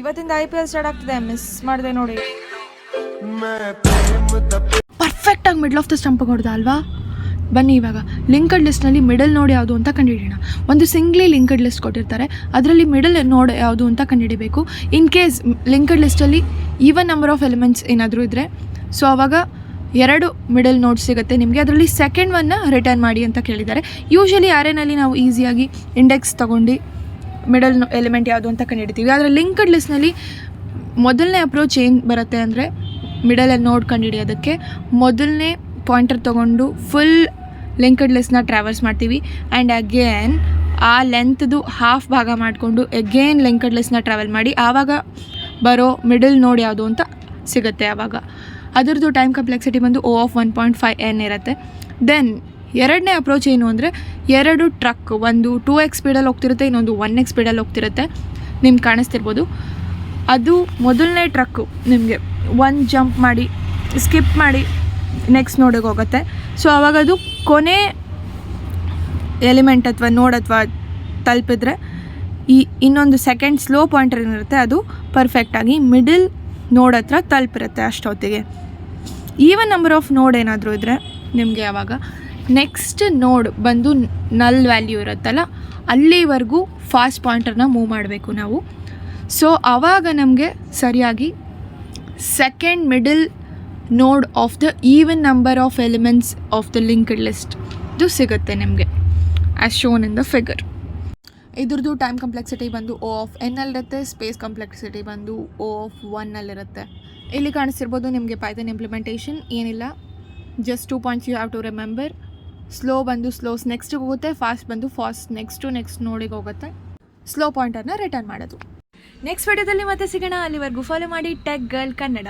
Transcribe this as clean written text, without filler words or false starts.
ಇವತ್ತಿಂದ IPL start ಆಗ್ತಿದೆ, miss ಮಾಡಿದೆ ನೋಡಿ. ಪರ್ಫೆಕ್ಟಾಗಿ ಮಿಡ್ಲ್ ಆಫ್ ದ ಸ್ಟಂಪ್ ಹೊಡೆದ ಅಲ್ವಾ. ಬನ್ನಿ ಇವಾಗ ಲಿಂಕ್ಡ್ ಲಿಸ್ಟ್ನಲ್ಲಿ ಮಿಡಲ್ ನೋಡ್ ಯಾವುದು ಅಂತ ಕಂಡುಹಿಡಿಯೋಣ. ಒಂದು ಸಿಂಗ್ಲಿ ಲಿಂಕ್ಡ್ ಲಿಸ್ಟ್ ಕೊಟ್ಟಿರ್ತಾರೆ, ಅದರಲ್ಲಿ ಮಿಡಲ್ ನೋಡ್ ಯಾವುದು ಅಂತ ಕಂಡುಹಿಡಿಬೇಕು. ಇನ್ ಕೇಸ್ ಲಿಂಕ್ಡ್ ಲಿಸ್ಟಲ್ಲಿ ಈವನ್ ನಂಬರ್ ಆಫ್ ಎಲಿಮೆಂಟ್ಸ್ ಏನಾದರೂ ಇದ್ದರೆ, ಸೊ ಆವಾಗ 2 ಮಿಡಲ್ ನೋಡ್ ಸಿಗುತ್ತೆ ನಿಮಗೆ. ಅದರಲ್ಲಿ ಸೆಕೆಂಡ್ ಒನ್ನ ರಿಟರ್ನ್ ಮಾಡಿ ಅಂತ ಕೇಳಿದ್ದಾರೆ. ಯೂಶಲಿ ಆರೇನಲ್ಲಿ ನಾವು ಈಸಿಯಾಗಿ ಇಂಡೆಕ್ಸ್ ತೊಗೊಂಡು ಮಿಡಲ್ ಎಲಿಮೆಂಟ್ ಯಾವುದು ಅಂತ ಕಂಡುಹಿಡಿತೀವಿ. ಆದರೆ ಲಿಂಕ್ಡ್ ಲಿಸ್ಟ್ನಲ್ಲಿ ಮೊದಲನೇ ಅಪ್ರೋಚ್ ಏನು ಬರುತ್ತೆ ಅಂದರೆ, ಮಿಡಲಲ್ಲಿ ನೋಡ್ ಕಂಡುಹಿಡಿಯೋದಕ್ಕೆ ಮೊದಲನೇ ಪಾಯಿಂಟರ್ ತೊಗೊಂಡು ಫುಲ್ ಲಿಂಕ್ಡ್ ಲಿಸ್ಟ್ನ ಟ್ರಾವರ್ಸ್ ಮಾಡ್ತೀವಿ. ಆ್ಯಂಡ್ ಅಗೇನ್ ಆ ಲೆಂತ್ದು ಹಾಫ್ ಭಾಗ ಮಾಡಿಕೊಂಡು ಅಗೇನ್ ಲಿಂಕ್ಡ್ ಲಿಸ್ಟ್ನ ಟ್ರಾವೆಲ್ ಮಾಡಿ ಆವಾಗ ಬರೋ ಮಿಡಲ್ ನೋಡ್ ಯಾವುದು ಅಂತ ಸಿಗುತ್ತೆ. ಆವಾಗ ಅದರದ್ದು ಟೈಮ್ ಕಾಂಪ್ಲೆಕ್ಸಿಟಿ ಬಂದು O of 1.5 n ಇರುತ್ತೆ. ದೆನ್ ಎರಡನೇ ಅಪ್ರೋಚ್ ಏನು ಅಂದರೆ, 2 ಟ್ರಕ್, ಒಂದು 2x ಸ್ಪೀಡಲ್ಲಿ ಹೋಗ್ತಿರುತ್ತೆ, ಇನ್ನೊಂದು 1x ಸ್ಪೀಡಲ್ಲಿ ಹೋಗ್ತಿರುತ್ತೆ. ನಿಮ್ಗೆ ಕಾಣಿಸ್ತಿರ್ಬೋದು. ಅದು ಮೊದಲನೇ ಟ್ರಕ್ಕು ನಿಮಗೆ 1 ಜಂಪ್ ಮಾಡಿ ಸ್ಕಿಪ್ ಮಾಡಿ ನೆಕ್ಸ್ಟ್ ನೋಡಿಗೆ ಹೋಗುತ್ತೆ. ಸೊ ಆವಾಗ ಅದು ಕೊನೆ ಎಲಿಮೆಂಟ್ ಅಥವಾ ನೋಡ್ ಅಥವಾ ತಲುಪಿದ್ರೆ ಇನ್ನೊಂದು ಸೆಕೆಂಡ್ ಸ್ಲೋ ಪಾಯಿಂಟರ್ ಏನಿರುತ್ತೆ ಅದು ಪರ್ಫೆಕ್ಟಾಗಿ ಮಿಡಲ್ ನೋಡ್ ಹತ್ರ ತಲುಪಿರುತ್ತೆ ಅಷ್ಟೊತ್ತಿಗೆ. ಈವನ್ ನಂಬರ್ ಆಫ್ ನೋಡ್ ಏನಾದರೂ ಇದ್ದರೆ ನಿಮಗೆ ಆವಾಗ ನೆಕ್ಸ್ಟ್ ನೋಡ್ ಬಂದು ನಲ್ ವ್ಯಾಲ್ಯೂ ಇರುತ್ತಲ್ಲ, ಅಲ್ಲಿವರೆಗೂ ಫಾಸ್ಟ್ ಪಾಯಿಂಟರ್ನ ಮೂವ್ ಮಾಡಬೇಕು ನಾವು. ಸೊ ಆವಾಗ ನಮಗೆ ಸರಿಯಾಗಿ second middle node of the even number of elements of the linked list ಇದು ಸಿಗುತ್ತೆ ನಿಮಗೆ, as shown in the figure. ಇದ್ರದ್ದು ಟೈಮ್ ಕಾಂಪ್ಲೆಕ್ಸಿಟಿ ಬಂದು O of n ಅಲ್ಲಿರುತ್ತೆ, ಸ್ಪೇಸ್ ಕಾಂಪ್ಲೆಕ್ಸಿಟಿ ಬಂದು O of 1 ಅಲ್ಲಿರುತ್ತೆ. ಇಲ್ಲಿ ಕಾಣಿಸ್ತಿರ್ಬೋದು ನಿಮಗೆ ಪೈಥಾನ್ ಇಂಪ್ಲಿಮೆಂಟೇಷನ್ ಏನಿಲ್ಲ, just 2 points you have to remember. Slow ಬಂದು ಸ್ಲೋಸ್ ನೆಕ್ಸ್ಟಿಗೆ ಹೋಗುತ್ತೆ, ಫಾಸ್ಟ್ ಬಂದು ಫಾಸ್ಟ್ ನೆಕ್ಸ್ಟ್ ನೋಡಿಗೆ ಹೋಗುತ್ತೆ. ಸ್ಲೋ ಪಾಯಿಂಟರ್ನ ರಿಟರ್ನ್ ಮಾಡೋದು. ನೆಕ್ಸ್ಟ್ ವಿಡಿಯೋದಲ್ಲಿ ಮತ್ತೆ ಸಿಗೋಣ. ಅಲ್ಲಿವರೆಗೂ ಫಾಲೋ ಮಾಡಿ ಟೆಕ್ ಗರ್ಲ್ ಕನ್ನಡ.